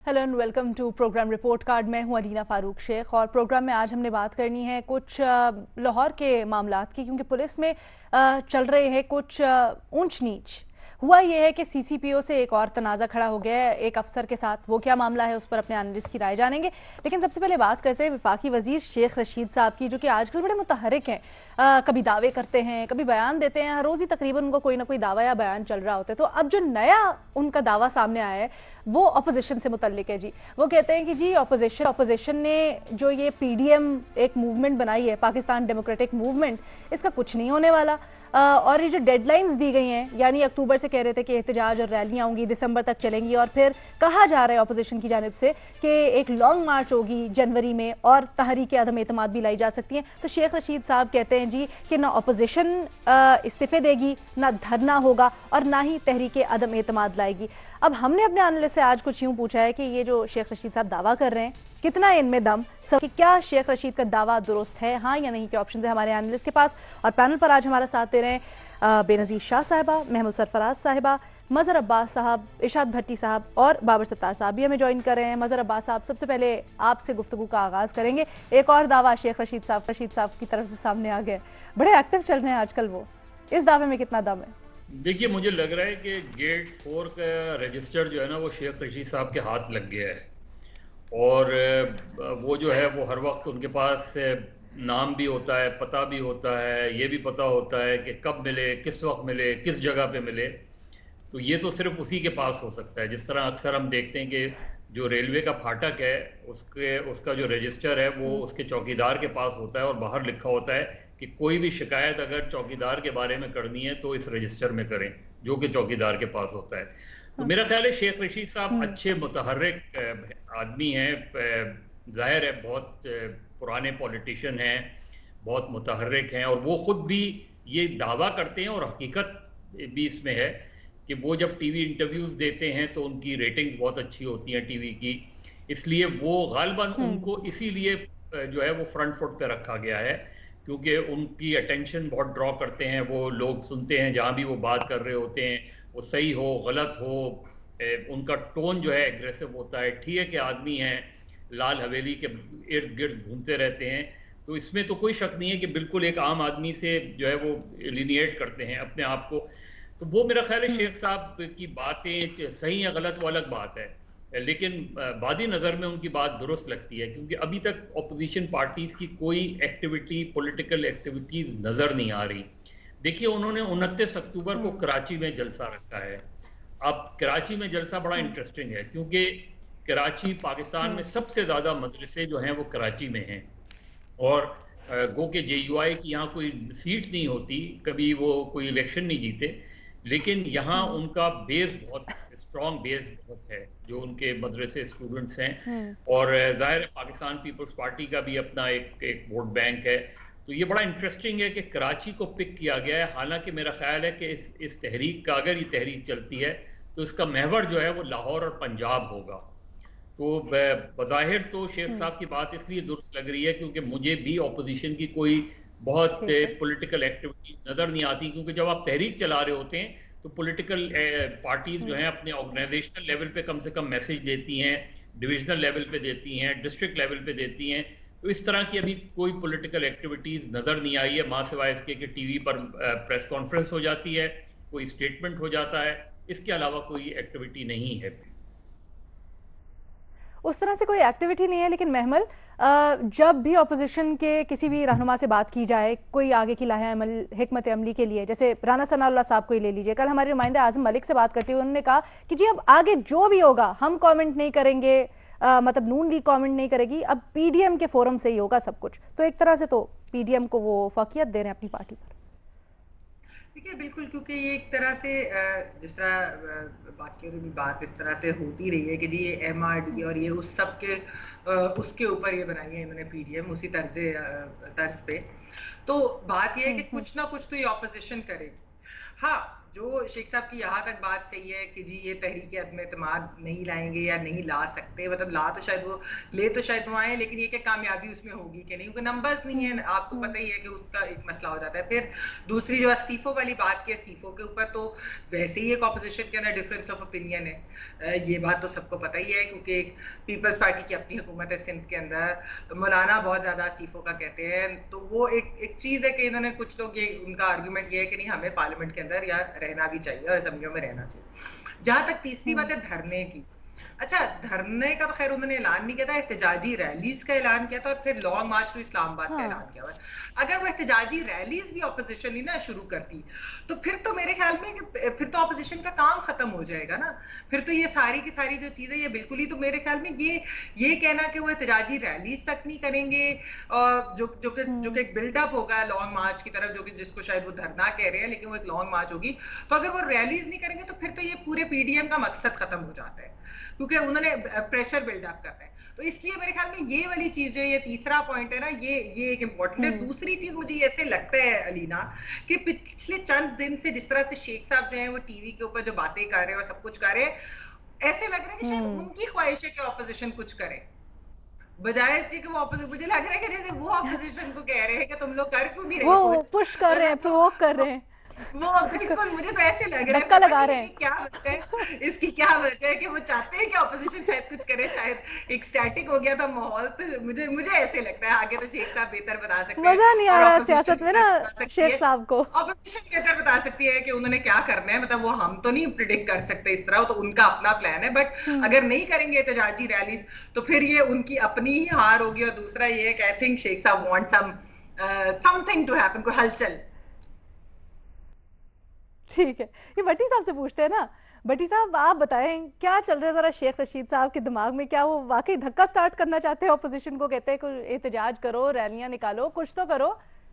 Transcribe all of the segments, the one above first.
Hello and welcome to program report card. मैं हूं अलीना फारूक शेख और प्रोग्राम में आज हमने बात करनी है कुछ लाहौर के मामलात की, क्योंकि पुलिस में चल रहे हैं कुछ ऊंच नीच। हुआ यह है कि सीसीपीओ से एक और तनाज़ा खड़ा हो गया है एक अफसर के साथ। वो क्या मामला है उस पर अपने एनालिस्ट की राय जानेंगे, लेकिन सबसे पहले बात करते हैं वफाकी वजीर शेख रशीद साहब की, जो कि आजकल बड़े मुतहरिक हैं। कभी दावे करते हैं, कभी बयान देते हैं, हर रोज़ ही तकरीबन उनको कोई ना कोई दावा या बयान चल रहा होता है। तो अब जो नया उनका दावा सामने आया है वो अपोजिशन से मुतल्लिक है जी। वो कहते हैं कि जी अपोजिशन ने जो ये पीडीएम एक मूवमेंट बनाई है, पाकिस्तान डेमोक्रेटिक मूवमेंट, इसका कुछ नहीं होने वाला। और ये जो डेडलाइंस दी गई हैं, यानी अक्टूबर से कह रहे थे कि एहतजाज और रैलियां होंगी, दिसंबर तक चलेंगी, और फिर कहा जा रहा है अपोजिशन की जानिब से कि एक लॉन्ग मार्च होगी जनवरी में और तहरीक अदम एतमाद भी लाई जा सकती हैं। तो शेख रशीद साहब कहते हैं जी कि ना अपोजिशन इस्तीफे देगी, ना धरना होगा और ना ही तहरीक अदम एतमाद लाएगी। अब हमने अपने एनालिस्ट से आज कुछ यूं पूछा है कि ये जो शेख रशीद साहब दावा कर रहे हैं, कितना इनमें दम, कि क्या शेख रशीद का दावा दुरुस्त है, हाँ या नहीं, के ऑप्शन है हमारे एनालिस्ट के पास। और पैनल पर आज हमारा साथ दे रहे हैं बेनज़ीर शाह साहिबा, महमूद सरफराज साहिबा, मज़हर अब्बास साहब, इरशाद भट्टी साहब और बाबर सत्तार साहब भी हमें ज्वाइन कर रहे हैं। मज़हर अब्बास साहब, सबसे पहले आपसे गुफ्तगू का आगाज़ करेंगे। एक और दावा शेख रशीद साहब की तरफ से सामने आ गया, बड़े एक्टिव चल रहे हैं आजकल वो, इस दावे में कितना दम है? देखिए, मुझे लग रहा है कि गेट 4 का रजिस्टर जो है ना, वो शेख रशीद साहब के हाथ लग गया है। और वो जो है वो हर वक्त उनके पास नाम भी होता है, पता भी होता है, ये भी पता होता है कि कब मिले, किस वक्त मिले, किस जगह पे मिले। तो ये तो सिर्फ उसी के पास हो सकता है। जिस तरह अक्सर हम देखते हैं कि जो रेलवे का फाटक है उसका जो रजिस्टर है वो उसके चौकीदार के पास होता है और बाहर लिखा होता है कि कोई भी शिकायत अगर चौकीदार के बारे में करनी है तो इस रजिस्टर में करें, जो कि चौकीदार के पास होता है। तो मेरा ख्याल है शेख रशीद साहब अच्छे मुतहर्रिक आदमी हैं। जाहिर है बहुत पुराने पॉलिटिशियन हैं, बहुत मुतहर्रिक हैं, और वो खुद भी ये दावा करते हैं और हकीकत भी इसमें है कि वो जब टीवी इंटरव्यूज देते हैं तो उनकी रेटिंग बहुत अच्छी होती है टीवी की। इसलिए वो गालिबन उनको इसीलिए जो है वो फ्रंट फुट पे रखा गया है, क्योंकि उनकी अटेंशन बहुत ड्रॉ करते हैं। वो लोग सुनते हैं जहाँ भी वो बात कर रहे होते हैं, वो सही हो गलत हो, उनका टोन जो है एग्रेसिव होता है। ठीक है कि आदमी हैं, लाल हवेली के इर्द गिर्द घूमते रहते हैं, तो इसमें तो कोई शक नहीं है कि बिल्कुल एक आम आदमी से जो है वो लिनिएट करते हैं अपने आप को। तो वो मेरा ख्याल है शेख साहब की बातें सही या गलत वो अलग बात है, लेकिन बादी नज़र में उनकी बात दुरुस्त लगती है, क्योंकि अभी तक अपोजिशन पार्टीज की कोई एक्टिविटी, पॉलिटिकल एक्टिविटीज नज़र नहीं आ रही। देखिए, उन्होंने 29 अक्टूबर को कराची में जलसा रखा है। अब कराची में जलसा बड़ा इंटरेस्टिंग है, क्योंकि कराची पाकिस्तान में सबसे ज़्यादा मदरसे जो हैं वो कराची में हैं, और गो के JUI की यहाँ कोई सीट नहीं होती, कभी वो कोई इलेक्शन नहीं जीते, लेकिन यहाँ उनका बेस बहुत स्ट्रॉन्ग बेस बहुत है, जो उनके मदरसे स्टूडेंट्स हैं। और जाहिर है पाकिस्तान पीपल्स पार्टी का भी अपना एक वोट बैंक है। तो ये बड़ा इंटरेस्टिंग है कि कराची को पिक किया गया है। हालांकि मेरा ख्याल है कि इस तहरीक का, अगर ये तहरीक चलती है तो इसका महवर जो है वो लाहौर और पंजाब होगा। तो बज़ाहिर तो शेख साहब की बात इसलिए दुरुस्त लग रही है क्योंकि मुझे भी ऑपोजिशन की कोई बहुत पॉलिटिकल एक्टिविटी नज़र नहीं आती, क्योंकि जब आप तहरीक चला रहे होते हैं तो पॉलिटिकल पार्टीज जो हैं अपने ऑर्गेनाइजेशनल लेवल पे कम से कम मैसेज देती हैं, डिविजनल लेवल पे देती हैं, डिस्ट्रिक्ट लेवल पे देती हैं। तो इस तरह की अभी कोई पॉलिटिकल एक्टिविटीज नज़र नहीं आई है, मां सिवाय इसके कि टीवी पर प्रेस कॉन्फ्रेंस हो जाती है, कोई स्टेटमेंट हो जाता है, इसके अलावा कोई एक्टिविटी नहीं है। उस तरह से कोई एक्टिविटी नहीं है। लेकिन महमल, जब भी अपोजिशन के किसी भी रहनुमा से बात की जाए कोई आगे की लाहे अमल, हिकमत अमली के लिए, जैसे राना सनाउल्लाह साहब को ही ले लीजिए, कल हमारे नुमाइंदे आजम मलिक से बात करते हुए उन्होंने कहा कि जी अब आगे जो भी होगा हम कमेंट नहीं करेंगे, मतलब नून लीग कमेंट नहीं करेगी, अब पीडीएम के फोरम से ही होगा सब कुछ। तो एक तरह से तो पीडीएम को वो फकीयत दे रहे हैं अपनी पार्टी पर। देखिए, बिल्कुल, क्योंकि ये एक तरह से जिस तरह बाकी भी बात इस तरह से होती रही है कि जी ये MRD और ये उस सब के उसके ऊपर ये बनाई है इन्होंने पीडीएम, उसी तर्ज पे। तो बात ये है कि कुछ ना कुछ तो ये ऑपोजिशन करेगी। हाँ, जो शेख साहब की यहाँ तक बात सही है कि जी ये तहरीक अदम एतमाद नहीं लाएंगे या नहीं ला सकते, मतलब ला तो शायद वो आए, लेकिन ये क्या कामयाबी उसमें होगी कि नहीं, क्योंकि नंबर्स नहीं है, आपको पता ही है कि उसका एक मसला हो जाता है। फिर दूसरी जो इस्तीफों वाली बात की, इस्तीफों के ऊपर तो वैसे ही एक ऑपोजिशन के अंदर डिफरेंस ऑफ ओपिनियन है, ये बात तो सबको पता ही है, क्योंकि पीपल्स पार्टी की अपनी हुकूमत है सिंध के अंदर, मौलाना बहुत ज्यादा इस्तीफों का कहते हैं, तो वो एक चीज है कि इन्होंने कुछ लोग ये उनका आर्ग्यूमेंट ये है कि नहीं हमें पार्लियामेंट के अंदर या रहना भी चाहिए और असेंबलियों में रहना चाहिए। जहां तक तीसरी बात है धरने की, अच्छा धरने का तो खैर उन्होंने ऐलान नहीं किया था, एहतजाजी रैलीज का ऐलान किया था और फिर लॉन्ग मार्च टू इस्लामाबाद का ऐलान किया हुआ। अगर वो एहतजाजी रैलीज भी ऑपोजिशन ही ना शुरू करती तो फिर तो मेरे ख्याल में फिर तो ऑपोजिशन का काम खत्म हो जाएगा ना, फिर तो ये सारी की सारी जो चीजें ये बिल्कुल ही, तो मेरे ख्याल में ये कहना कि वो एहतजाजी रैलीज तक नहीं करेंगे और जो कि एक बिल्डअप होगा लॉन्ग मार्च की तरफ, जो कि जिसको शायद वो धरना कह रहे हैं लेकिन वो एक लॉन्ग मार्च होगी, तो अगर वो रैलीज नहीं करेंगे तो फिर तो ये पूरे पीडीएम का मकसद खत्म हो जाता है, क्योंकि उन्होंने प्रेशर बिल्डअप करना है। तो इसलिए मेरे ख्याल में ये वाली चीज है, ये तीसरा पॉइंट है ना, ये एक इम्पोर्टेंट है। दूसरी चीज मुझे ऐसे लगता है अलीना कि पिछले चंद दिन से जिस तरह से शेख साहब जो है वो टीवी के ऊपर जो बातें कर रहे हैं और सब कुछ कर रहे हैं, ऐसे लग रहा है कि शायद उनकी ख्वाहिश है कि ऑपोजिशन कुछ करे, बजाय इसके कि वो ऑपोजिशन, मुझे लग रहा है कि जैसे वो ऑपोजिशन को कह रहे हैं कि तुम लोग कर क्यों नहीं रहे, वो पुश कर रहे हैं, प्रोवोक कर रहे हैं, वो बिल्कुल मुझे तो ऐसे लग रहा है, धक्का लगा रहे हैं। क्या वजह है इसकी, क्या वजह है कि वो चाहते हैं कि ऑपोजिशन शायद कुछ करे, शायद एक स्टैटिक हो गया था माहौल, तो मुझे ऐसे लगता है। आगे तो शेख साहब बेहतर बता सकते हैं, मजा नहीं आ रहा सियासत में ना शेख साहब को, ऑपोजिशन बेहतर बता सकती है कि उन्होंने क्या करना है, मतलब वो हम तो नहीं प्रिडिक्ट कर सकते इस तरह, तो उनका अपना प्लान है, बट अगर नहीं करेंगे एहतजाजी रैलीज तो फिर ये उनकी अपनी ही हार होगी। और दूसरा ये है कि आई थिंक शेख साहब वांट समथिंग टू हैपन, कोई हलचल। ठीक है, ये भट्टी साहब से पूछते हैं ना। भट्टी साहब आप बताएं क्या चल रहा है जरा शेख रशीद साहब के दिमाग में, क्या वो वाकई धक्का स्टार्ट करना चाहते हैं ऑपोजिशन को, कहते हैं कोई एहतजाज करो, रैलियां निकालो, कुछ तो करो,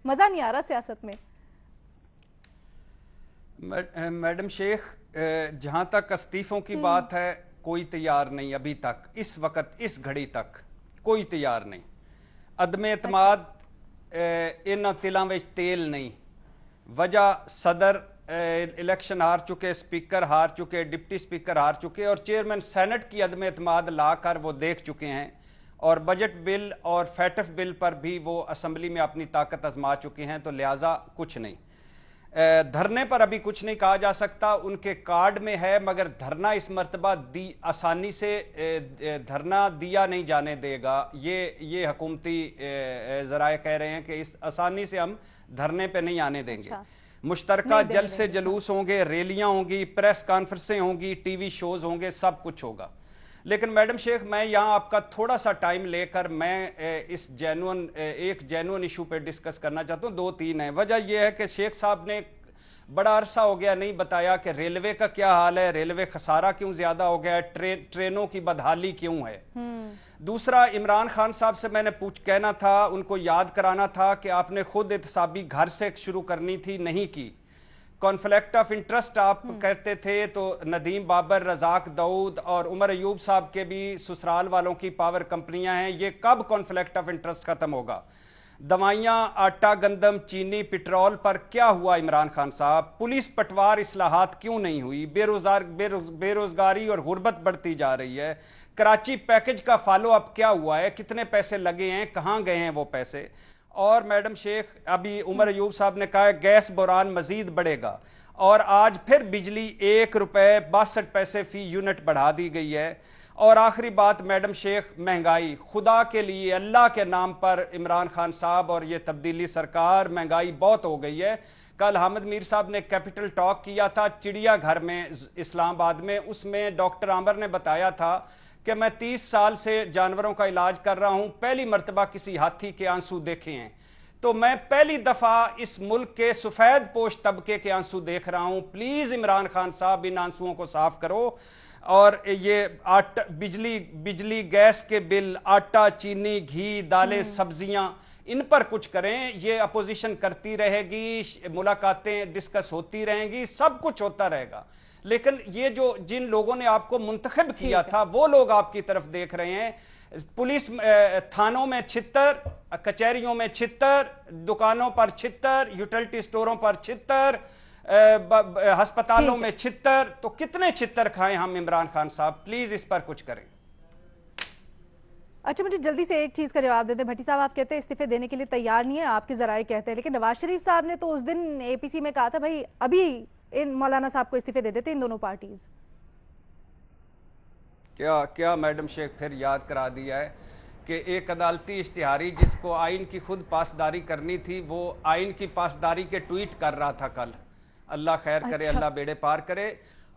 मजा नहीं आ रहा सियासत में। मैडम शेख, जहां तक इस्तीफों की बात है, कोई तैयार नहीं अभी तक, इस वक्त इस घड़ी तक कोई तैयार नहीं। अदम एतमाद इन तिलों में तेल नहीं, वजह सदर इलेक्शन हार चुके, स्पीकर हार चुके, डिप्टी स्पीकर हार चुके और चेयरमैन सेनेट की अदम एतमाद लाकर वो देख चुके हैं, और बजट बिल और फैटफ बिल पर भी वो असम्बली में अपनी ताकत आजमा चुके हैं, तो लिहाजा कुछ नहीं। धरने पर अभी कुछ नहीं कहा जा सकता, उनके कार्ड में है, मगर धरना इस मर्तबा आसानी से धरना दिया नहीं जाने देगा। ये हुकूमती ज़राए कह रहे हैं कि इस आसानी से हम धरने पे नहीं आने देंगे। अच्छा। मुश्तरका जल्द से जलूस होंगे, रैलियां होंगी, प्रेस कॉन्फ्रेंसें होंगी, टीवी शोज होंगे, सब कुछ होगा। लेकिन मैडम शेख, मैं यहाँ आपका थोड़ा सा टाइम लेकर मैं इस एक जेन्युइन इशू पे डिस्कस करना चाहता हूँ। 2-3 है। वजह यह है कि शेख साहब ने बड़ा अरसा हो गया नहीं बताया कि रेलवे का क्या हाल है, रेलवे खसारा क्यों ज्यादा हो गया है, ट्रेनों की बदहाली क्यों है। दूसरा, इमरान खान साहब से मैंने कहना था, उनको याद कराना था कि आपने खुद एहतसाबी घर से शुरू करनी थी, नहीं की। कॉन्फ्लिक्ट ऑफ इंटरेस्ट आप कहते थे, तो नदीम बाबर, रजाक दाऊद और उमर अयूब साहब के भी ससुराल वालों की पावर कंपनियां हैं। ये कब कॉन्फ्लिक्ट ऑफ इंटरेस्ट खत्म होगा? दवाइयां, आटा, गंदम, चीनी, पेट्रोल पर क्या हुआ इमरान खान साहब? पुलिस पटवार इस्लाहात क्यों नहीं हुई? बेरोजगारी और गुर्बत बढ़ती जा रही है। कराची पैकेज का फॉलो अप क्या हुआ है? कितने पैसे लगे हैं? कहां गए हैं वो पैसे? और मैडम शेख, अभी उमर अयूब साहब ने कहा है गैस बुरान मजीद बढ़ेगा, और आज फिर बिजली 1 रुपए 62 पैसे फी यूनिट बढ़ा दी गई है। और आखिरी बात मैडम शेख, महंगाई, खुदा के लिए अल्लाह के नाम पर इमरान खान साहब और ये तब्दीली सरकार, महंगाई बहुत हो गई है। कल हामिद मीर साहब ने कैपिटल टॉक किया था चिड़ियाघर में इस्लामाबाद में, उसमें डॉक्टर आमर ने बताया था कि मैं 30 साल से जानवरों का इलाज कर रहा हूं, पहली मर्तबा किसी हाथी के आंसू देखे हैं, तो मैं पहली दफा इस मुल्क के सफेद पोश तबके के आंसू देख रहा हूं। प्लीज इमरान खान साहब, इन आंसुओं को साफ करो, और ये आटा, बिजली, गैस के बिल, आटा, चीनी, घी, दालें, सब्जियां, इन पर कुछ करें। ये अपोजिशन करती रहेगी, मुलाकातें डिस्कस होती रहेंगी, सब कुछ होता रहेगा, लेकिन ये जो जिन लोगों ने आपको मुंतखब किया था वो लोग आपकी तरफ देख रहे हैं। पुलिस थानों में छित्तर, कचहरियों में छित्तर, दुकानों पर छित्तर, यूटिलिटी स्टोरों पर छित्तर, हस्पतालों में छितर, तो कितने छितर खाएं हम इमरान खान साहब, प्लीज इस पर कुछ करें। अच्छा, मुझे जल्दी से एक चीज का जवाब देते हैं। भट्टी साहब, आप कहते हैं इस्तीफे देने के लिए तैयार नहीं है, आपके जराए कहते हैं, लेकिन नवाज शरीफ साहब ने तो उस दिन एपीसी में कहा था भाई अभी इन मौलाना साहब को इस्तीफे दे देते इन दोनों पार्टीज। क्या मैडम शेख फिर याद करा दिया है कि एक अदालती इश्तिहारी जिसको आइन की खुद पासदारी करनी थी, वो आइन की पासदारी के ट्वीट कर रहा था कल। अल्लाह खैर करे, अल्लाह बेड़े पार करे।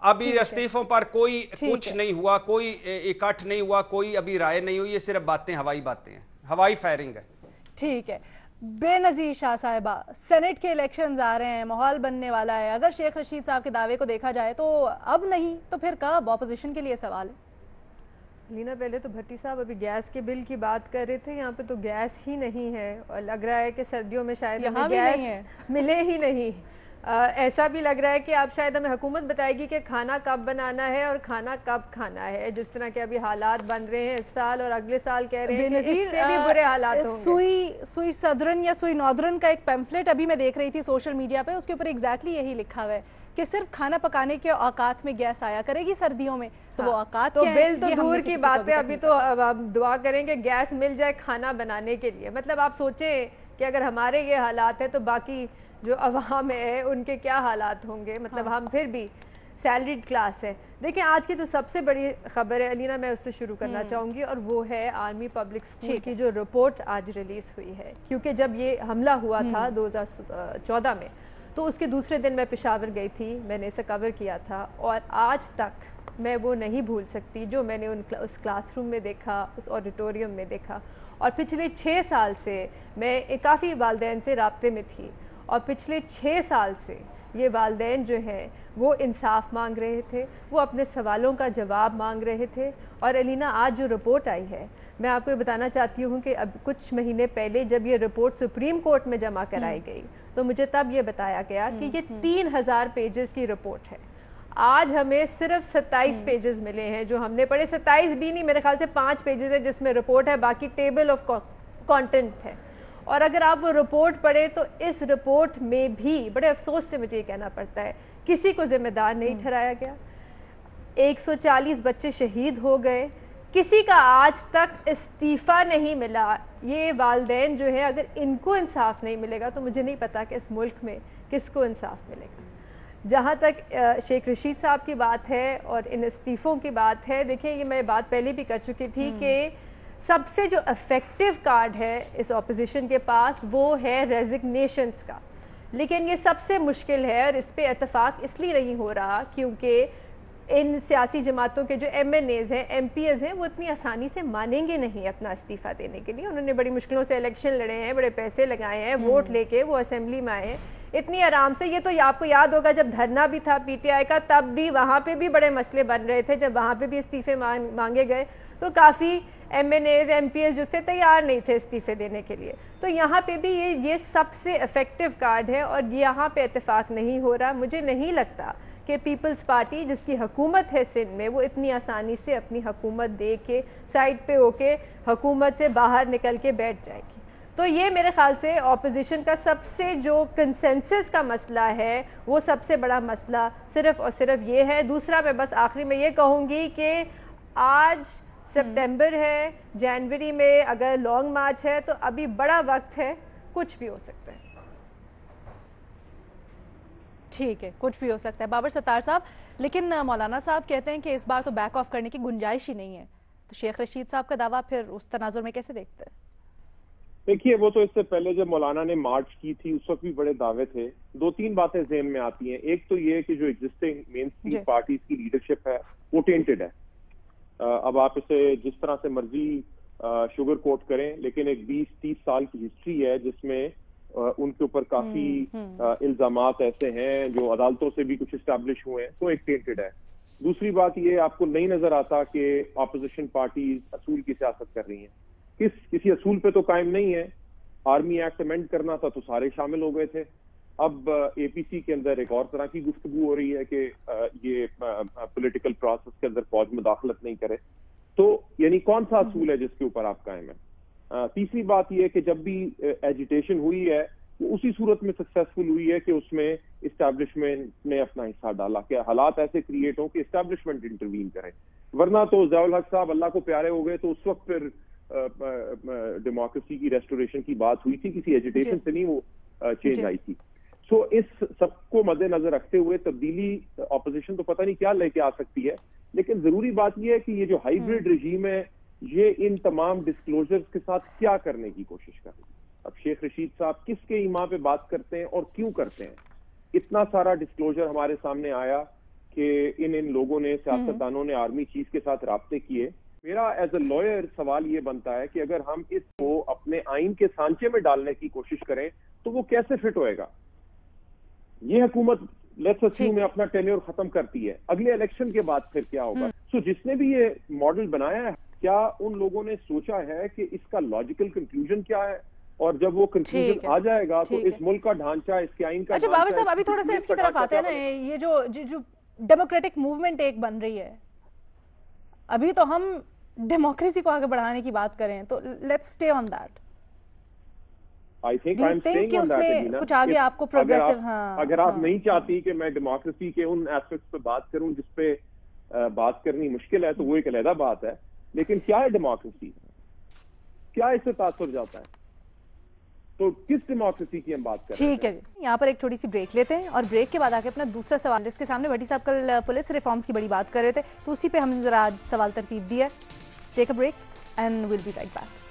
अभी इस्तीफों पर कोई कुछ नहीं हुआ, कोई इकट्ठ नहीं हुआ, कोई अभी राय नहीं हुई, ये सिर्फ बातें, हवाई बातें हैं, हवाई फायरिंग है। ठीक है। बेनजीर शाह साहिबा, सेनेट के इलेक्शंस आ रहे हैं, माहौल बनने वाला है, अगर शेख रशीद साहब के दावे को देखा जाए तो अब नहीं तो फिर कब? ऑपोजिशन के लिए सवाल है। लीना, पहले तो भट्टी साहब अभी गैस के बिल की बात कर रहे थे, यहाँ पे तो गैस ही नहीं है और लग रहा है कि सर्दियों में शायद हमें गैस मिले ही नहीं। ऐसा भी लग रहा है कि आप शायद हमें हुकूमत बताएगी कि खाना कब बनाना है और खाना कब खाना है। जिस तरह के अभी हालात बन रहे हैं इस साल और अगले साल कह रहे हैं कि इससे भी बुरे हालात होंगे। सुई सदरन या सुई नॉर्दर्न का एक पैम्फलेट अभी मैं देख रही थी सोशल मीडिया पे, उसके ऊपर एग्जैक्टली यही लिखा हुआ है कि सिर्फ खाना पकाने के औकात में गैस आया करेगी सर्दियों में। तो वो औकात तो बिल तो दूर की बात है, अभी तो अब दुआ करेंगे गैस मिल जाए खाना बनाने के लिए। मतलब आप सोचें कि अगर हमारे ये हालात है तो बाकी जो अवाम है उनके क्या हालात होंगे। मतलब हम फिर भी सैलरीड क्लास है। देखिए, आज की तो सबसे बड़ी खबर है अलीना, मैं उससे शुरू करना चाहूँगी, और वो है आर्मी पब्लिक स्कूल की जो रिपोर्ट आज रिलीज़ हुई है। क्योंकि जब ये हमला हुआ था 2014 में, तो उसके दूसरे दिन मैं पेशावर गई थी, मैंने इसे कवर किया था, और आज तक मैं वो नहीं भूल सकती जो मैंने उस क्लासरूम में देखा, उस ऑडिटोरियम में देखा। और पिछले 6 साल से मैं काफ़ी वालिदैन से राब्ते में थी, और पिछले 6 साल से ये वालिदैन जो हैं वो इंसाफ मांग रहे थे, वो अपने सवालों का जवाब मांग रहे थे। और अलीना, आज जो रिपोर्ट आई है, मैं आपको ये बताना चाहती हूँ कि अब कुछ महीने पहले जब ये रिपोर्ट सुप्रीम कोर्ट में जमा कराई गई तो मुझे तब ये बताया गया कि ये 3000 पेजेस की रिपोर्ट है। आज हमें सिर्फ 27 पेजेस मिले हैं जो हमने पढ़े। 27 भी नहीं, मेरे ख्याल से 5 पेजेस है जिसमें रिपोर्ट है, बाकी टेबल ऑफ कंटेंट है। और अगर आप वो रिपोर्ट पढ़े तो इस रिपोर्ट में भी बड़े अफसोस से मुझे ये कहना पड़ता है किसी को जिम्मेदार नहीं ठहराया गया। 140 बच्चे शहीद हो गए, किसी का आज तक इस्तीफा नहीं मिला। ये वालिदैन जो है, अगर इनको इंसाफ नहीं मिलेगा तो मुझे नहीं पता कि इस मुल्क में किसको इंसाफ मिलेगा। जहाँ तक शेख रशीद साहब की बात है और इन इस्तीफ़ों की बात है, देखिए ये मैं बात पहले भी कर चुकी थी कि सबसे जो इफ़ेक्टिव कार्ड है इस ऑपोजिशन के पास वो है रेजिग्नेशंस का, लेकिन ये सबसे मुश्किल है और इस पे इत्तेफाक इसलिए नहीं हो रहा क्योंकि इन सियासी जमातों के जो MNAs हैं, MPs हैं, वो इतनी आसानी से मानेंगे नहीं अपना इस्तीफ़ा देने के लिए। उन्होंने बड़ी मुश्किलों से इलेक्शन लड़े हैं, बड़े पैसे लगाए हैं, वोट लेके वो असेंबली में आए हैं इतनी आराम से। ये तो आपको याद होगा जब धरना भी था PTI का, तब भी वहाँ पे भी बड़े मसले बन रहे थे। जब वहाँ पे भी इस्तीफे मांगे गए तो काफ़ी MNAs MPs जो थे तैयार नहीं थे इस्तीफे देने के लिए। तो यहाँ पे भी ये सबसे इफ़ेक्टिव कार्ड है और यहाँ पे इत्तेफाक नहीं हो रहा। मुझे नहीं लगता कि पीपल्स पार्टी जिसकी हुकूमत है सिंध में वो इतनी आसानी से अपनी हुकूमत दे के साइड पे होके हुकूमत से बाहर निकल के बैठ जाएगी। तो ये मेरे ख्याल से ऑपोजिशन का सबसे जो कंसेंसस का मसला है वो सबसे बड़ा मसला सिर्फ और सिर्फ ये है। दूसरा, मैं बस आखिरी में ये कहूँगी कि आज सितंबर है, जनवरी में अगर लॉन्ग मार्च है तो अभी बड़ा वक्त है, कुछ भी हो सकता है। ठीक है, कुछ भी हो सकता है बाबर सत्तार साहब, लेकिन मौलाना साहब कहते हैं कि इस बार तो बैक ऑफ करने की गुंजाइश ही नहीं है। तो शेख रशीद साहब का दावा फिर उस तनाजुर में कैसे देखते हैं? देखिए, वो तो इससे पहले जब मौलाना ने मार्च की थी उस वक्त भी बड़े दावे थे। 2-3 बातें ज़हन में आती हैं। एक तो ये कि जो एग्जिस्टिंग मेन स्ट्रीम पार्टीज की लीडरशिप है वो टेंटेड है। अब आप इसे जिस तरह से मर्जी शुगर कोट करें, लेकिन एक 20-30 साल की हिस्ट्री है जिसमें उनके ऊपर काफी इल्जामात ऐसे हैं जो अदालतों से भी कुछ इस्टेब्लिश हुए हैं, तो एक टेंटेड है। दूसरी बात ये, आपको नहीं नजर आता कि ऑपोजिशन पार्टीज असूल की सियासत कर रही हैं। किसी असूल पे तो कायम नहीं है। आर्मी एक्ट अमेंड करना था तो सारे शामिल हो गए थे। अब APC के अंदर एक और तरह की गुफ्तगू हो रही है कि ये पॉलिटिकल प्रोसेस के अंदर फौज मुदाखलत नहीं करे। तो यानी कौन सा असूल है जिसके ऊपर आप कायम है? तीसरी बात यह कि जब भी एजिटेशन हुई है وہ اسی صورت میں سکسیسفل ہوئی ہے کہ اس میں اسٹیبلشمنٹ نے اپنا حصہ ڈالا کہ حالات ایسے کریٹ ہوں کہ اسٹیبلشمنٹ انٹروین کرے. ورنہ تو ضیاء الحق صاحب اللہ کو پیارے ہو گئے تو اس وقت پھر ڈیموکریسی کی ریسٹوریشن کی بات ہوئی تھی, کسی ایجیٹیشن سے نہیں وہ چینج آئی تھی. سو اس سب کو مد نظر رکھتے ہوئے تبدیلی اپوزیشن تو پتہ نہیں کیا لے کے آ سکتی ہے, لیکن ضروری بات یہ ہے کہ یہ جو ہائیبرڈ رجیم ہے یہ ان تمام ڈسکلوزرز کے ساتھ کیا کرنے کی کوشش کر رہی ہے. اب شیخ رشید صاحب کس کے ایما پہ بات کرتے ہیں اور کیوں کرتے ہیں؟ اتنا سارا ڈسکلوزر ہمارے سامنے آیا کہ ان لوگوں نے, سیاستدانوں نے آرمی چیف کے ساتھ رابطے کیے. میرا ایز اے لائر سوال یہ بنتا ہے کہ اگر ہم اس کو اپنے آئین کے سانچے میں ڈالنے کی کوشش کریں تو وہ کیسے فٹ ہوئے گا؟ یہ حکومت لیٹس اسیوم میں اپنا ٹینیور ختم کرتی ہے, اگلے الیکشن کے بعد پھر کیا ہوگا؟ سو جس نے بھی یہ ماڈل بنایا ہے کیا ان لوگوں نے سوچا ہے کہ اس کا لاجیکل کنکلوژن کیا ہے, اور جب وہ کنکلوژن آ جائے گا تو اس ملک کا ڈھانچہ, اس کے آئین کا ڈھانچہ. اچھا بابر صاحب ابھی تھوڑا سا اس کی طرف آتے ہیں نا, یہ جو ڈیموکریٹک موومنٹ ایک بن رہی ہے, ابھی تو ہم ڈیموکریسی کو آگے بڑھانے کی بات کریں تو لیٹس اسٹے آن دیٹ. اگر آپ نہیں چاہتی کہ میں ڈیموکریسی کے ان ایسپیکٹس پہ بات کروں جس پہ بات کرنی مشکل ہے تو وہ ایک علیحدہ بات ہے, لیکن کیا ہے ڈیموکریسی, کیا اس سے تاثر جاتا ہے, تو کس ڈیموکریسی کی ہم بات کریں؟ ٹھیک ہے جی, یہاں پر ایک چھوٹی سی بریک لیتے ہیں اور بریک کے بعد آ کے اپنا دوسرا سوال جس کے سامنے بھٹی صاحب کل پولیس ریفارمز کی بڑی بات کر رہے تھے تو اسی پہ ہم ذرا آج سوال ترتیب دیا ہے. Take a break and we'll be right back.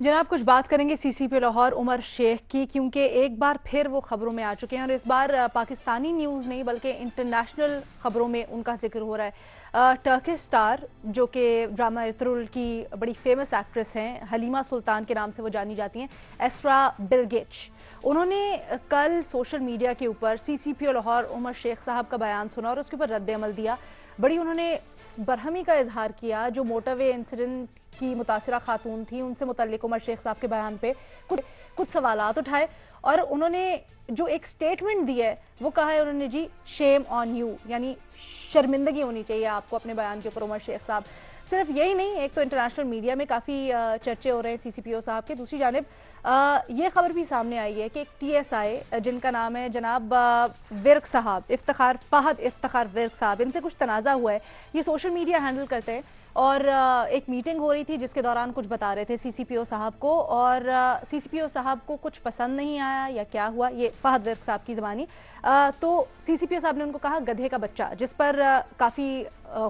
جناب کچھ بات کریں گے سی سی پی لاہور عمر شیخ کی, کیونکہ ایک بار پھر وہ خبروں میں آ چکے ہیں اور اس بار پاکستانی نیوز نہیں بلکہ انٹرنیشنل خبروں میں ان کا ذکر ہو رہا ہے. ٹرکش سٹار جو کہ ڈرامہ ارطغرل کی بڑی فیمس ایکٹریس ہیں, حلیمہ سلطان کے نام سے وہ جانی جاتی ہیں, ایسرا بلگیچ, انہوں نے کل سوشل میڈیا کے اوپر سی سی پی لاہور عمر شیخ صاحب کا بیان سنا اور اس کے اوپر رد عمل دیا. بڑی انہوں نے برہمی کا اظہار کیا جو موٹر وے انسیڈنٹ کی متاثرہ خاتون تھی ان سے متعلق عمر شیخ صاحب کے بیان پہ کچھ سوالات اٹھائے اور انہوں نے جو ایک سٹیٹمنٹ دی ہے وہ کہا ہے انہوں نے جی شیم آن یو, یعنی شرمندگی ہونی چاہیے آپ کو اپنے بیان کے اوپر عمر شیخ صاحب. صرف یہی نہیں, ایک تو انٹرنیشنل میڈیا میں کافی چرچے ہو رہے ہیں سی سی پی او صاحب کے, دوسری جانب یہ خبر بھی سامنے آئی ہے کہ ایک ٹی ایس آئی جن کا نام ہے جناب ورک صاحب, فہد افتخار ورک صاحب, ان سے کچھ تنازع ہوا ہے. یہ سوشل میڈیا ہینڈل کرتے ہیں اور ایک میٹنگ ہو رہی تھی جس کے دوران کچھ بتا رہے تھے سی سی پی او صاحب کو اور سی سی پی او صاحب کو کچھ پسند نہیں آیا یا کیا ہوا, یہ فہد ورک صاحب کی زبانی, تو سی سی پی او صاحب نے ان کو کہا گدھے کا بچہ, جس پر کافی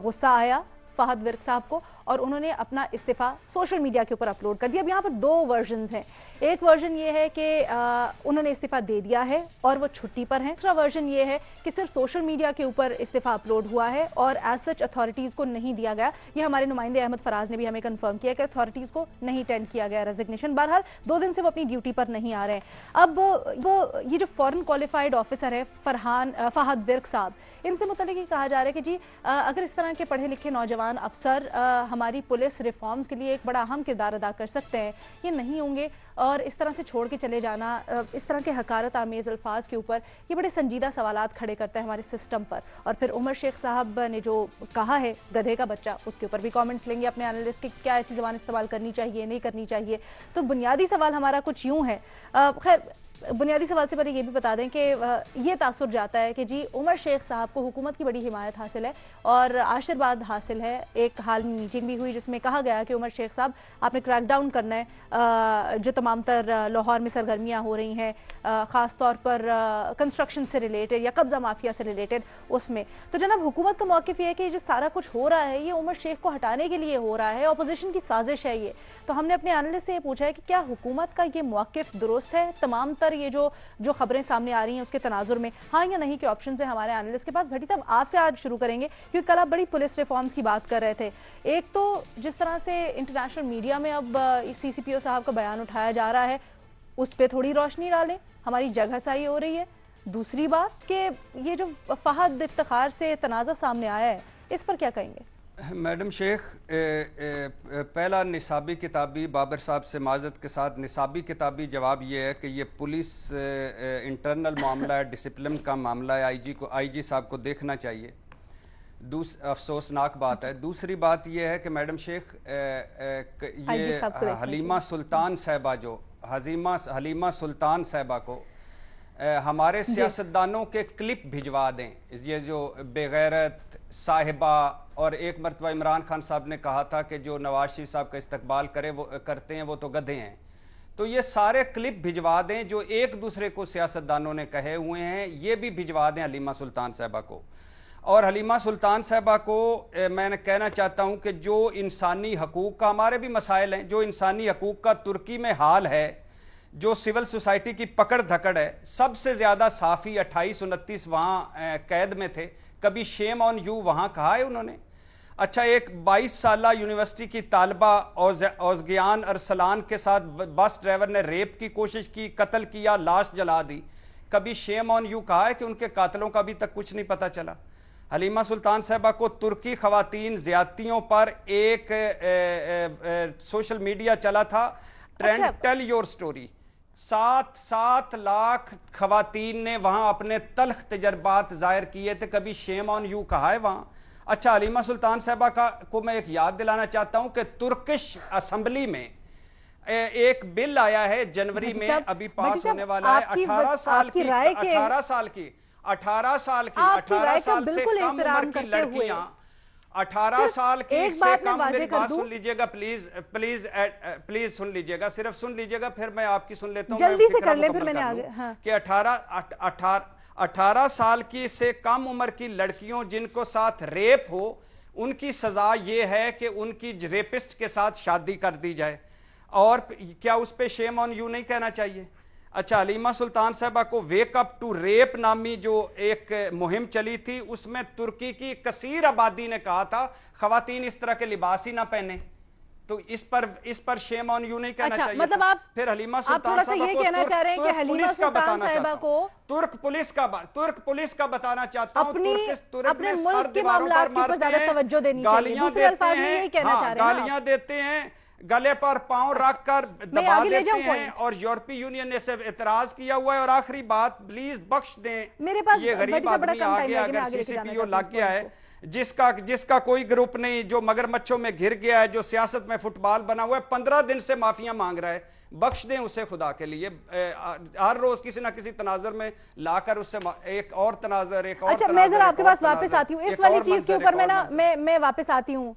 غصہ آیا فہد ورک صاحب کو اور انہوں نے اپنا استعفیٰ سوشل میڈیا کے اوپر اپلوڈ کر دیا. اب یہاں پر دو ورژنز ہیں, ایک ورژن یہ ہے کہ انہوں نے استعفیٰ دے دیا ہے اور وہ چھٹی پر ہیں, دوسرا ورژن یہ ہے کہ صرف سوشل میڈیا کے اوپر استعفیٰ اپلوڈ ہوا ہے اور ایز سچ اتھارٹیز کو نہیں دیا گیا. یہ ہمارے نمائندے احمد فراز نے بھی ہمیں کنفرم کیا کہ اتھارٹیز کو نہیں ٹینڈ کیا گیا ریزگنیشن. بہرحال 2 دن سے وہ اپنی ڈیوٹی پر نہیں آ رہے ہیں. اب وہ یہ جو فورن کوالیفائڈ آفیسر ہے فہد ورک صاحب, ان سے متعلق یہ کہا جا رہا ہے کہ جی اگر اس طرح کے پڑھے لکھے نوجوان افسر ہماری پولیس ریفارمز کے لیے ایک بڑا اہم کردار ادا کر سکتے ہیں, یہ نہیں ہوں گے اور اس طرح سے چھوڑ کے چلے جانا اس طرح کے حقارت آمیز الفاظ کے اوپر یہ بڑے سنجیدہ سوالات کھڑے کرتا ہے ہمارے سسٹم پر. اور پھر عمر شیخ صاحب نے جو کہا ہے گدھے کا بچہ, اس کے اوپر بھی کامنٹس لیں گے اپنے اینالسٹ کہ کیا ایسی زبان استعمال کرنی چاہیے نہیں کرنی چاہیے. تو بنیادی سوال ہمارا کچھ یوں ہے, خیر بنیادی سوال سے پہلے یہ بھی بتا دیں کہ یہ تاثر جاتا ہے کہ جی عمر شیخ صاحب کو حکومت کی بڑی حمایت حاصل ہے اور آشرواد حاصل ہے. ایک حال میں میٹنگ بھی ہوئی جس میں کہا گیا کہ عمر شیخ صاحب آپ نے کریک ڈاؤن کرنا ہے جو تمام تر لاہور میں سرگرمیاں ہو رہی ہیں, خاص طور پر کنسٹرکشن سے ریلیٹڈ یا قبضہ مافیا سے ریلیٹڈ اس میں. تو جناب حکومت کا موقف یہ ہے کہ جو سارا کچھ ہو رہا ہے یہ عمر شیخ کو ہٹانے کے لیے ہو رہا ہے, اپوزیشن کی سازش ہے یہ. تو ہم نے اپنے اینالسٹ سے یہ پوچھا ہے کہ کیا حکومت کا یہ موقف درست ہے تمام تر یہ جو خبریں سامنے آ رہی ہیں اس کے تناظر میں, ہاں یا نہیں, کے آپشنز ہیں ہمارے اینالسٹ کے پاس. بھٹی صاحب آپ سے آج شروع کریں گے کیونکہ کل آپ بڑی پولیس ریفارمز کی بات کر رہے تھے. ایک تو جس طرح سے انٹرنیشنل میڈیا میں اب سی سی پی او صاحب کا بیان اٹھایا جا رہا ہے اس پہ تھوڑی روشنی ڈالیں, ہماری جگہ سائی ہو رہی ہے. دوسری بات کہ یہ جو فہد افتخار سے تنازع سامنے آیا ہے اس پر کیا کہیں گے؟ میڈم شیخ, پہلا نصابی کتابی بابر صاحب سے معذرت کے ساتھ نصابی کتابی جواب یہ ہے کہ یہ پولیس انٹرنل معاملہ ہے, ڈسپلن کا معاملہ ہے, آئی جی صاحب کو دیکھنا چاہیے. افسوسناک بات ہے. دوسری بات یہ ہے کہ میڈم شیخ یہ حلیمہ سلطان صاحبہ جو حلیمہ سلطان صاحبہ کو ہمارے سیاستدانوں کے کلپ بھجوا دیں. یہ جو بے غیرت صاحبہ، اور ایک مرتبہ عمران خان صاحب نے کہا تھا کہ جو نواز شریف صاحب کا استقبال کرتے ہیں وہ تو گدھے ہیں. تو یہ سارے کلپ بھجوا دیں جو ایک دوسرے کو سیاستدانوں نے کہے ہوئے ہیں، یہ بھی بھجوا دیں حلیمہ سلطان صاحبہ کو. اور حلیمہ سلطان صاحبہ کو میں نے کہنا چاہتا ہوں کہ جو انسانی حقوق کا ہمارے بھی مسائل ہیں، جو انسانی حقوق کا ترکی میں حال ہے، جو سول سوسائٹی کی پکڑ دھکڑ ہے، سب سے زیادہ صحافی 28-29 وہاں قید میں تھے. کبھی شیم آن یو وہاں کہا ہے انہوں نے؟ اچھا، ایک 22 سالہ یونیورسٹی کی طالبہ اوزگیان ارسلان کے ساتھ بس ڈرائیور نے ریپ کی کوشش کی، قتل کیا، لاش جلا دی. کبھی شیم آن یو کہا ہے کہ ان کے قاتلوں کا ابھی تک کچھ نہیں پتہ چلا؟ حلیمہ سلطان صاحبہ کو ترکی خواتین زیادتیوں پر ایک سوشل میڈیا چلا تھا trend tell your story. 7 lakh خواتین نے وہاں اپنے تلخ تجربات ظاہر کیے تھے. کبھی شیم آن یو کہا ہے وہاں؟ اچھا، حلیمہ سلطان صاحبہ کو میں ایک یاد دلانا چاہتا ہوں کہ ترکش اسمبلی میں ایک بل آیا ہے جنوری میں، ابھی پاس ہونے والا ہے. 18 سال سے کم عمر کی لڑکیاں، 18 سال کی سے کم، میری بات سن لیجئے گا پلیز سن لیجئے گا، صرف سن لیجئے گا، پھر میں آپ کی سن لیتا ہوں، جلدی سے کر لیں پھر میں نے آگے کہ 18 سال کی سے کم عمر کی لڑکیوں جن کو ساتھ ریپ ہو، ان کی سزا یہ ہے کہ ان کی ریپسٹ کے ساتھ شادی کر دی جائے. اور کیا اس پہ شیم آن یو نہیں کہنا چاہیے؟ اچھا، حلیمہ سلطان صاحبہ کو ویک اپ ٹو ریپ نامی جو ایک مہم چلی تھی، اس میں ترکی کی کثیر آبادی نے کہا تھا خواتین اس طرح کے لباس ہی نہ پہنے. تو اس پر شیم آن یو نہیں کہنا چاہیے؟ مطلب آپ پھر حلیمہ سلطان صاحبہ کو ترک پولیس کا بتانا چاہتا ہوں. ترک نے سر دیواروں پر مارتے ہیں، گالیاں دیتے ہیں، گلے پر پاؤں رکھ کر دبا دیتے ہیں، اور یورپی یونین نے سے اعتراض کیا ہوا ہے. اور آخری بات، پلیز بخش دیں، یہ غریب آدمی آگے اگر سی سی پی او لگ گیا ہے، جس کا کوئی گروپ نہیں، جو مگرمچھوں میں گھر گیا ہے، جو سیاست میں فٹ بال بنا ہوا ہے، 15 دن سے معافیاں مانگ رہا ہے، بخش دیں اسے خدا کے لیے. ہر روز کسی نہ کسی تناظر میں لا کر اس سے ایک اور تناظر، ایک اور. اچھا، میں ذرا آپ کے پاس واپس آتی ہوں اس والی چیز کے اوپر. میں واپس آتی ہوں،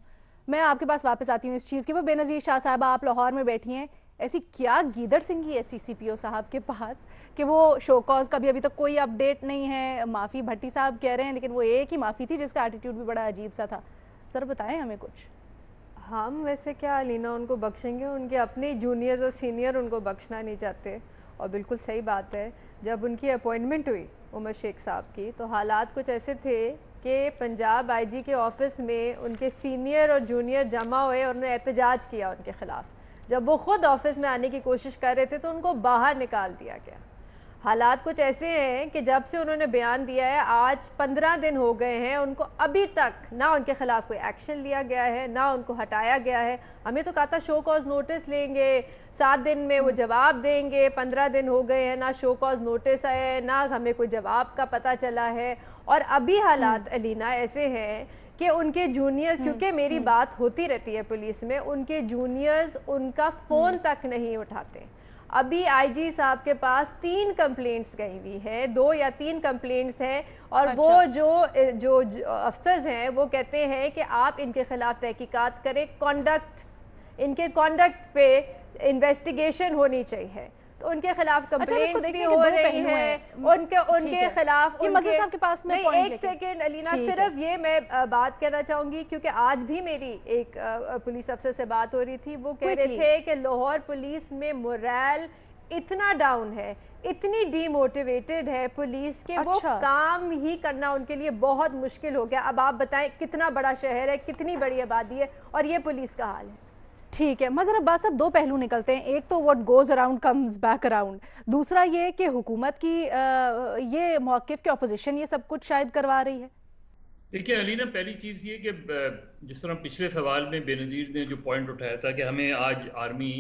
میں آپ کے پاس واپس آتی ہوں اس چیز کے اوپر. بے نظیر شاہ صاحبہ، آپ لاہور میں بیٹھی ہیں، ایسی کیا گیدڑ سنگھی ہے سی سی پی او صاحب کے پاس کہ وہ شو کاز کا بھی ابھی تک کوئی اپڈیٹ نہیں ہے؟ معافی بھٹی صاحب کہہ رہے ہیں، لیکن وہ ایک ہی معافی تھی جس کا ایٹیٹیوڈ بھی بڑا عجیب سا تھا. سر بتائیں ہمیں کچھ. ہم ویسے کیا لینا ان کو بخشیں گے؟ ان کے اپنے جونیئرز اور سینئر ان کو بخشنا نہیں چاہتے. اور بالکل صحیح بات ہے، جب ان کی اپوائنٹمنٹ ہوئی عمر شیخ صاحب کی، تو حالات کچھ ایسے تھے کہ پنجاب آئی جی کے آفس میں ان کے سینئر اور جونیئر جمع ہوئے اور انہوں نے احتجاج کیا ان کے خلاف. جب وہ خود آفس میں آنے کی کوشش کر رہے تھے تو ان کو باہر نکال دیا گیا. حالات کچھ ایسے ہیں کہ جب سے انہوں نے بیان دیا ہے، آج 15 دن ہو گئے ہیں، ان کو ابھی تک نہ ان کے خلاف کوئی ایکشن لیا گیا ہے، نہ ان کو ہٹایا گیا ہے. ہمیں تو کہا تھا شو کاز نوٹس لیں گے، 7 دن میں وہ جواب دیں گے. 15 دن ہو گئے ہیں، نہ شو کاز نوٹس ہے، نہ ہمیں کوئی جواب کا پتہ چلا ہے. اور ابھی حالات علینا ایسے ہیں کہ ان کے جونیئرز، کیونکہ میری بات ہوتی رہتی ہے پولیس میں، ان کے جونیئرز ان کا فون تک نہیں اٹھاتے. ابھی آئی جی صاحب کے پاس 3 کمپلینٹس گئی ہوئی ہے، 2 یا 3 کمپلینٹس ہیں، اور وہ جو افسرز ہیں وہ کہتے ہیں کہ آپ ان کے خلاف تحقیقات کریں، ان کے کانڈکٹ پہ انویسٹیگیشن ہونی چاہیے. تو ان کے خلاف کمپلینٹس بھی ہو رہی ہیں، ان کے خلاف. ایک سیکنڈ علینا، صرف یہ میں بات کہنا چاہوں گی، کیونکہ آج بھی میری ایک پولیس افسر سے بات ہو رہی تھی، وہ کہہ رہے تھے کہ لاہور پولیس میں مورائل اتنا ڈاؤن ہے، اتنی ڈی موٹیویٹڈ ہے پولیس کے، وہ کام ہی کرنا ان کے لیے بہت مشکل ہو گیا. اب آپ بتائیں کتنا بڑا شہر ہے، کتنی بڑی آبادی ہے، اور یہ پولیس کا حال ہے. ٹھیک ہے، مذہب عباس صاحب 2 پہلو نکلتے ہیں. ایک تو what goes around comes back around، دوسرا یہ کہ حکومت کی یہ موقف کے اپوزیشن یہ سب کچھ شاید کروا رہی ہے. دیکھیے علینا، پہلی چیز یہ کہ جس طرح پچھلے سوال میں بے نظیر نے جو پوائنٹ اٹھایا تھا کہ ہمیں آج آرمی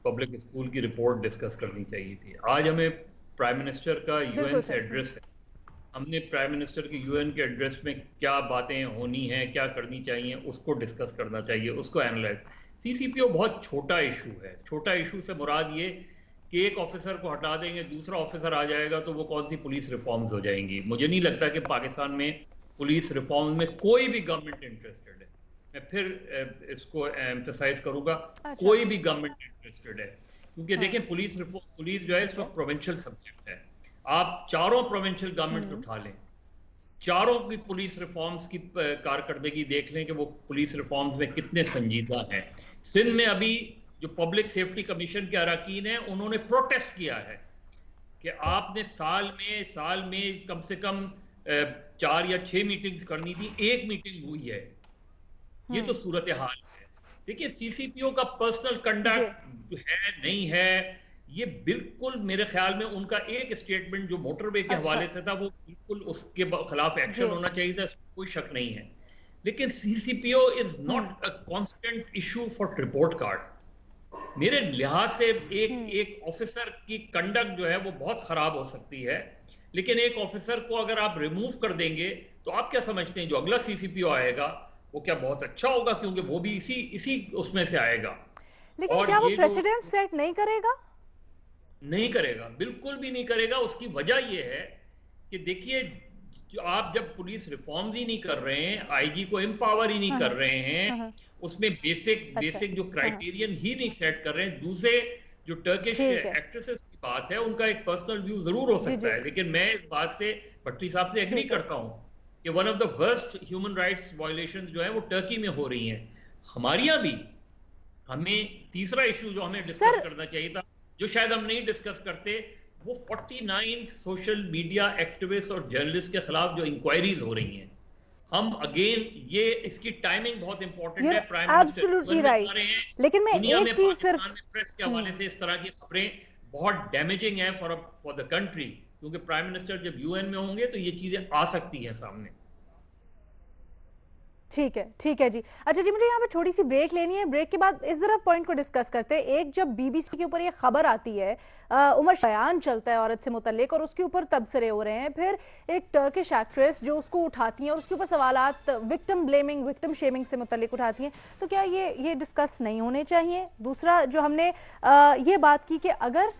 پبلک اسکول کی رپورٹ ڈسکس کرنی چاہیے تھی. آج ہمیں پرائم منسٹر کا UN سے ایڈریس ہے. हमने प्राइम मिनिस्टर की यूएन के एड्रेस में क्या बातें होनी हैं, क्या करनी चाहिए, उसको डिस्कस करना चाहिए, उसको एनालाइज। सीसीपीओ बहुत छोटा इशू है। छोटा इशू से मुराद ये कि एक ऑफिसर को हटा देंगे, दूसरा ऑफिसर आ जाएगा तो वो कौन सी पुलिस रिफॉर्म्स हो जाएंगी। मुझे नहीं लगता कि पाकिस्तान में पुलिस रिफॉर्म में कोई भी गवर्नमेंट इंटरेस्टेड है। मैं फिर इसको एम्फसाइज करूंगा, कोई भी गवर्नमेंट इंटरेस्टेड है, क्योंकि देखें पुलिस जो है इस वक्त प्रोविंशियल सब्जेक्ट है। आप चारों प्रोविंशियल गवर्नमेंट्स उठा लें, चारों की पुलिस रिफॉर्म्स की कारकर्दगी देख लें कि वो पुलिस रिफॉर्म्स में कितने संजीदा हैं। सिंध में अभी जो पब्लिक सेफ्टी कमीशन के अरकान हैं उन्होंने प्रोटेस्ट किया है कि आपने साल में कम से कम 4 या 6 मीटिंग्स करनी थी, 1 मीटिंग हुई है। ये तो सूरत हाल है। देखिए सीसीपीओ का पर्सनल कंडक्ट है नहीं है, ये बिल्कुल मेरे ख्याल में उनका एक स्टेटमेंट जो मोटरवे के हवाले से था वो बिल्कुल उसके खिलाफ एक्शन होना चाहिए था, कोई शक नहीं है। लेकिन CCPO is not a constant issue for report card. मेरे लिहाज से एक ऑफिसर की कंडक्ट जो है वो बहुत खराब हो सकती है, लेकिन एक ऑफिसर को अगर आप रिमूव कर देंगे तो आप क्या समझते हैं जो अगला सीसीपीओ आएगा वो क्या बहुत अच्छा होगा, क्योंकि वो भी इसी उसमें से आएगा। लेकिन क्या वो प्रेसिडेंट सेट नहीं करेगा? नहीं करेगा, बिल्कुल भी नहीं करेगा। उसकी वजह यह है कि देखिए आप जब पुलिस रिफॉर्म्स ही नहीं कर रहे हैं, आईजी को एम्पावर ही नहीं कर रहे हैं, उसमें बेसिक जो क्राइटेरियन ही नहीं सेट कर रहे हैं। दूसरे जो टर्किश एक्ट्रेसेस की बात है उनका एक पर्सनल व्यू जरूर हो सकता है, लेकिन मैं इस बात से भट्टी साहब से एग्री करता हूं कि one of the worst human rights violations जो है वो टर्की में हो रही हैं, हमारे यहाँ भी। हमें तीसरा इशू जो हमें डिस्कस करना चाहिए था, जो शायद हम नहीं डिस्कस करते, वो 49 सोशल मीडिया एक्टिविस्ट और जर्नलिस्ट के खिलाफ जो इंक्वायरीज हो रही हैं। हम अगेन ये इसकी टाइमिंग बहुत इंपॉर्टेंट है। Prime absolutely right. लेकिन मैं एक चीज सिर्फ प्रेस के हवाले से इस तरह की खबरें बहुत डैमेजिंग है फॉर द कंट्री, क्योंकि प्राइम मिनिस्टर जब यूएन में होंगे तो ये चीजें आ सकती हैं सामने। ठीक है जी। अच्छा जी, मुझे यहाँ पे छोटी सी ब्रेक लेनी है। ब्रेक के बाद इस जरा पॉइंट को डिस्कस करते हैं। एक जब बीबीसी के ऊपर ये खबर आती है, उमर बयान चलता है औरत से मुतल्लिक और उसके ऊपर तबसरे हो रहे हैं, फिर एक टर्किश एक्ट्रेस जो उसको उठाती हैं और उसके ऊपर सवालात विक्टिम ब्लेमिंग, विक्टिम शेमिंग से मुतल्लिक उठाती हैं, तो क्या ये डिस्कस नहीं होने चाहिए? दूसरा जो हमने ये बात की कि अगर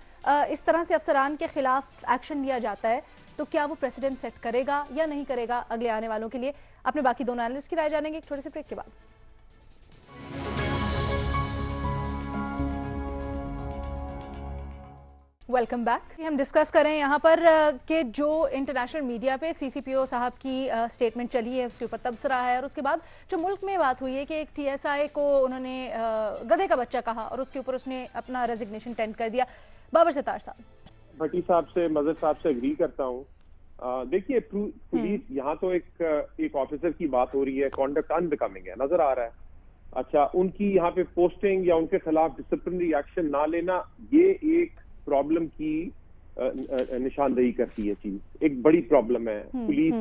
इस तरह से अफसरान के खिलाफ एक्शन लिया जाता है तो क्या वो प्रेसिडेंट सेट करेगा या नहीं करेगा अगले आने वालों के लिए। अपने बाकी दोनों एनालिस्ट की राय जानेंगे एक छोटे से ब्रेक के बाद। Welcome back. हम डिस्कस करें यहाँ पर कि जो इंटरनेशनल मीडिया पे सीसीपीओ साहब की स्टेटमेंट चली है उसके ऊपर तबसरा है, और उसके बाद जो मुल्क में बात हुई है कि एक टीएसआई को उन्होंने गधे का बच्चा कहा और उसके ऊपर उसने अपना रेजिग्नेशन टेंडर कर दिया। बाबर सत्तार साहब। भट्टी साहब से, मजहर साहब से एग्री करता हूँ। देखिए पुलिस, यहाँ तो एक ऑफिसर की बात हो रही है, कॉन्डक्ट अनबिकमिंग है, नजर आ रहा है। अच्छा, उनकी यहाँ पे पोस्टिंग या उनके खिलाफ डिसिप्लिनरी एक्शन ना लेना, ये एक प्रॉब्लम की निशानदेही करती है। चीज एक बड़ी प्रॉब्लम है। पुलिस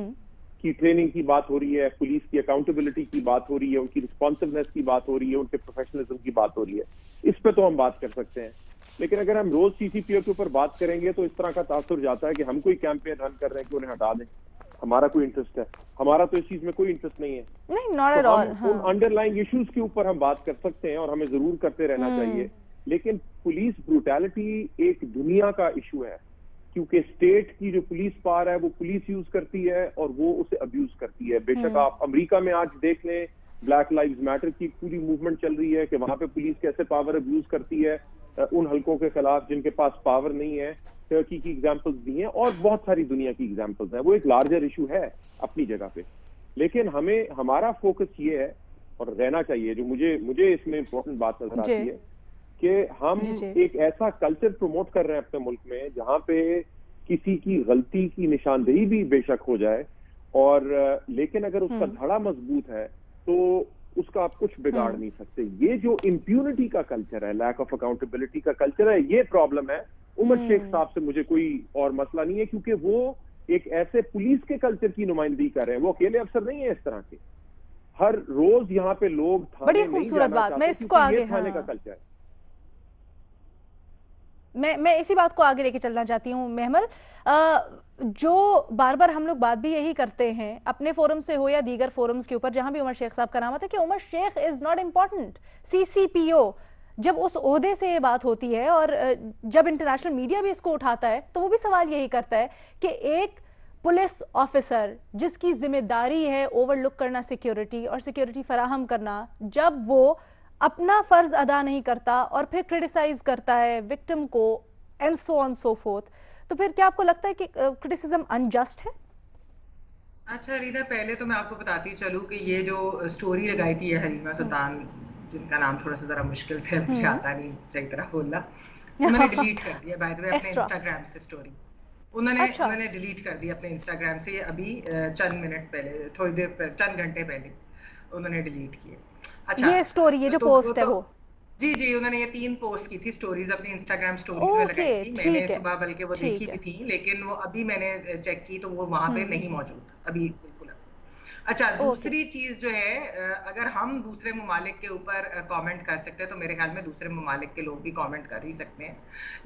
की ट्रेनिंग की बात हो रही है, पुलिस की अकाउंटेबिलिटी की बात हो रही है, उनकी रिस्पॉन्सिवनेस की बात हो रही है, उनके प्रोफेशनलिज्म की बात हो रही है। इस पे तो हम बात कर सकते हैं, लेकिन अगर हम रोज सीसीपीओ के ऊपर बात करेंगे तो इस तरह का तासुर जाता है कि हम कोई कैंपेन रन कर रहे हैं कि उन्हें हटा दें। हमारा कोई इंटरेस्ट है? हमारा तो इस चीज में कोई इंटरेस्ट नहीं है। नहीं, नॉट एट ऑल। उन अंडरलाइंग इश्यूज के ऊपर हम बात कर सकते हैं और हमें जरूर करते रहना चाहिए, लेकिन पुलिस ब्रूटैलिटी एक दुनिया का इशू है, क्योंकि स्टेट की जो पुलिस पावर है वो पुलिस यूज करती है और वो उसे अब्यूज करती है। बेशक आप अमेरिका में आज देख लें, ब्लैक लाइव्स मैटर की पूरी मूवमेंट चल रही है कि वहां पे पुलिस कैसे पावर अब्यूज करती है उन हलकों के खिलाफ जिनके पास पावर नहीं है। टर्की की एग्जांपल्स दी हैं और बहुत सारी दुनिया की एग्जांपल्स हैं। वो एक लार्जर इशू है अपनी जगह पे, लेकिन हमारा फोकस ये है और रहना चाहिए, जो मुझे इसमें इंपॉर्टेंट बात नजर आती है कि हम एक ऐसा कल्चर प्रमोट कर रहे हैं अपने मुल्क में जहां पे किसी की गलती की निशानदेही भी बेशक हो जाए, और लेकिन अगर उसका धड़ा मजबूत है तो उसका आप कुछ बिगाड़ नहीं सकते। ये जो इम्प्यूनिटी का कल्चर है, लैक ऑफ अकाउंटेबिलिटी का कल्चर है, ये प्रॉब्लम है। उमर शेख साहब से मुझे कोई और मसला नहीं है, क्योंकि वो एक ऐसे पुलिस के कल्चर की नुमाइंदगी कर रहे हैं। वो अकेले अफसर नहीं है इस तरह के। हर रोज यहाँ पे लोग बड़ी खूबसूरत बात, मैं इसको आगे थाने का कल्चर है। मैं इसी बात को आगे लेके चलना चाहती हूँ महमल। जो बार बार हम लोग बात भी यही करते हैं अपने फोरम से हो या दीगर फोरम्स के ऊपर जहां भी उमर शेख साहब का नाम आता है कि Umar Sheikh is not important. CCPO जब उस ओहदे से ये बात होती है और जब इंटरनेशनल मीडिया भी इसको उठाता है तो वो भी सवाल यही करता है कि एक पुलिस ऑफिसर जिसकी जिम्मेदारी है ओवरलुक करना सिक्योरिटी और सिक्योरिटी फराहम करना, जब वो अपना फर्ज अदा नहीं करता और फिर क्रिटिसाइज करता है विक्टिम को and so on so fourth, तो फिर क्या आपको लगता है कि क्रिटिसिज्म अनजस्ट है? अच्छा रीना, पहले तो मैं आपको बताती चलूं कि ये जो स्टोरी लगाई थी हलीमा सुल्तान, जिनका नाम थोड़ा सा जरा मुश्किल से मुझे आता नहीं सही तरह बोलना, उन्होंने डिलीट कर दिया बाय द वे अपने इंस्टाग्राम से स्टोरी। उन्होंने डिलीट कर दिया अपने इंस्टाग्राम से अभी चंद मिनट पहले, थोड़ी देर चंद घंटे पहले उन्होंने डिलीट किए। अच्छा, ये स्टोरी, ये जो पोस्ट है वो जी उन्होंने ये 3 पोस्ट की थी स्टोरीज अपनी इंस्टाग्राम स्टोरीज में लगाई थी। मैंने सुबह बल्कि वो देखी भी थी, लेकिन वो अभी मैंने चेक की तो वो वहां पे नहीं मौजूद अभी बिल्कुल। अच्छा, दूसरी चीज जो है, अगर हम दूसरे ममालिक के ऊपर कमेंट कर सकते हैं तो मेरे ख्याल में दूसरे ममालिक के लोग भी कमेंट कर ही सकते हैं।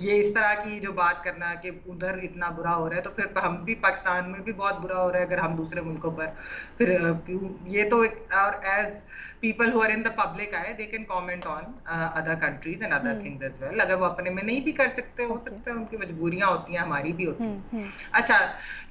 ये इस तरह की जो बात करना कि उधर इतना बुरा हो रहा है तो फिर हम भी पाकिस्तान में भी बहुत बुरा हो रहा है अगर हम दूसरे मुल्कों पर फिर ये तो और as people who are in the public eye they can comment on other countries and other things as well। अगर वो अपने में नहीं भी कर सकते, हो सकता है उनकी मजबूरियां होती हैं, हमारी भी होती हैं। अच्छा,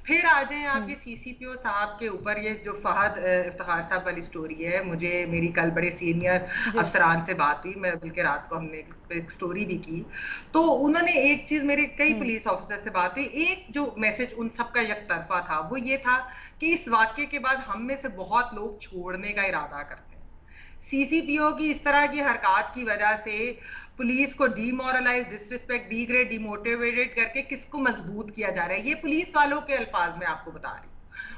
फिर आ जाए आपके CCPO साहब के ऊपर, ये जो फहद इफ्तिखार साहब वाली स्टोरी है, मेरी कल बड़े सीनियर अफसरान से बात हुई, मैं बल्कि रात को हमने एक स्टोरी भी की, तो उन्होंने एक चीज, मेरे कई पुलिस ऑफिसर से बात हुई, एक जो मैसेज उन सबका एक तरफा था वो ये था कि इस वाक्य के बाद हम में से बहुत लोग छोड़ने का इरादा करते हैं। CCPO की इस तरह की हरकत की वजह से पुलिस को डीमोरलाइज, डिसरिस्पेक्ट, डिग्रेड, डिमोटिवेटेड करके किसको मजबूत किया जा रहा है। ये पुलिस वालों के अल्फाज में आपको बता रही हूँ।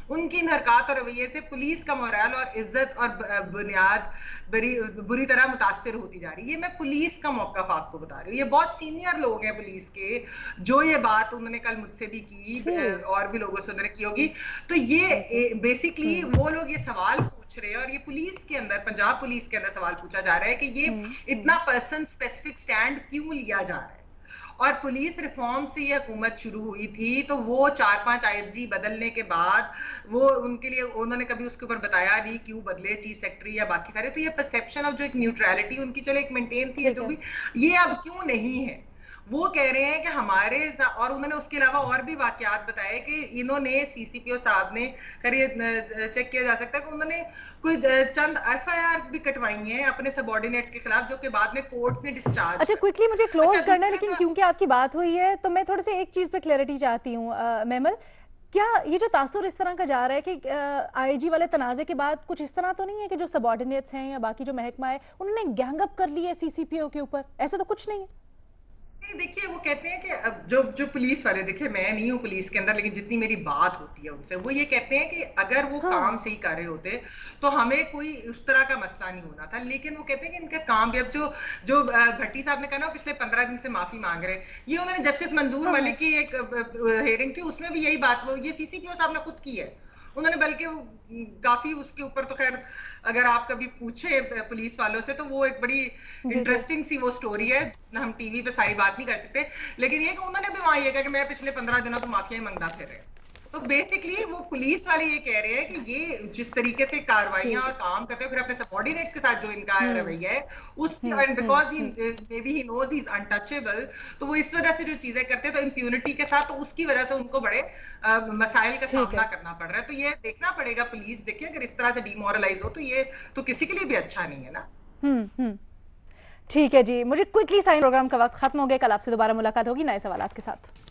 उनकी हरकत और रवैये से पुलिस का मोरल और इज्जत और बुनियाद बुरी तरह मुतासर होती जा रही है। ये मैं पुलिस का मौक़िफ़ आपको बता रही हूँ। ये बहुत सीनियर लोग हैं पुलिस के, जो ये बात उन्होंने कल मुझसे भी की और भी लोगों से उन्होंने की होगी। तो ये बेसिकली वो लोग ये सवाल पूछ रहे हैं और ये पुलिस के अंदर, पंजाब पुलिस के अंदर सवाल पूछा जा रहा है कि ये इतना पर्सन स्पेसिफिक स्टैंड क्यों लिया जा रहा है। और पुलिस रिफॉर्म से ये हुकूमत शुरू हुई थी तो वो 4-5 IFG बदलने के बाद वो उनके लिए उन्होंने कभी उसके ऊपर बताया नहीं क्यों बदले चीफ सेक्रेटरी या बाकी सारे। तो ये परसेप्शन ऑफ जो एक न्यूट्रलिटी उनकी चलो एक मेंटेन थी जो भी, ये अब क्यों नहीं है। वो कह रहे हैं कि हमारे, और उन्होंने उसके अलावा और भी वाकयात बताए कि इन्होंने CCPO साहब ने चेक किया जा सकता है कि उन्होंने कोई चंद FIRs भी कटवाई हैं अपने सबऑर्डिनेट्स के खिलाफ, जो कि बाद में कोर्ट ने डिस्चार्ज। अच्छा, क्विकली मुझे क्लोज करना है, लेकिन क्योंकि आपकी बात हुई है तो मैं थोड़ी सी एक चीज पे क्लैरिटी चाहती हूँ महमल। क्या ये जो तासुर इस तरह का जा रहा है कि IG वाले तनाज़े के बाद कुछ इस तरह तो नहीं है कि जो सबऑर्डिनेट्स हैं या बाकी जो महकमा है उन्होंने गैंग अप कर ली है CCPO के ऊपर? ऐसा तो कुछ नहीं है। देखिए, वो कहते हैं कि जो पुलिस वाले, देखिए मैं नहीं हूँ पुलिस के अंदर, लेकिन जितनी मेरी बात होती है उनसे, वो ये कहते हैं कि अगर वो काम सही कर रहे होते तो हमें कोई उस तरह का मसला नहीं होना था। लेकिन वो कहते हैं कि इनका काम भी, अब जो भट्टी साहब ने कहा ना पिछले 15 दिन से माफी मांग रहे हैं, ये उन्होंने जस्टिस मंजूर मलिक की एक हियरिंग थी उसमें भी यही बात ये CCPO साहब ने खुद की है। उन्होंने बल्कि काफी उसके ऊपर, तो खैर अगर आप कभी पूछे पुलिस वालों से तो वो एक बड़ी इंटरेस्टिंग सी वो स्टोरी है, हम टीवी पे सारी बात नहीं कर सकते, लेकिन ये कि उन्होंने भी वहां ये कहा कि मैं पिछले 15 दिनों तो माफिया मंगता फिर रहे। तो बेसिकली वो पुलिस वाले ये कह रहे हैं कि ये जिस तरीके से कार्रवाइयां और काम करते हैं, फिर अपने सबऑर्डिनेट्स के साथ जो इनका रवैया है उसकी, and because maybe he knows he is untouchable, तो वो इस वजह से जो चीजें करते हैं तो इम्प्यूनिटी के साथ, तो उसकी वजह से उनको बड़े मसाइल का सामना करना पड़ रहा है। तो ये देखना पड़ेगा, पुलिस देखिए अगर इस तरह से डिमोरलाइज हो तो ये तो किसी के लिए भी अच्छा नहीं है ना। ठीक है जी, मुझे क्विकली साइन प्रोग्राम का वक्त खत्म हो गया। कल आपसे दोबारा मुलाकात होगी नए सवालात के साथ।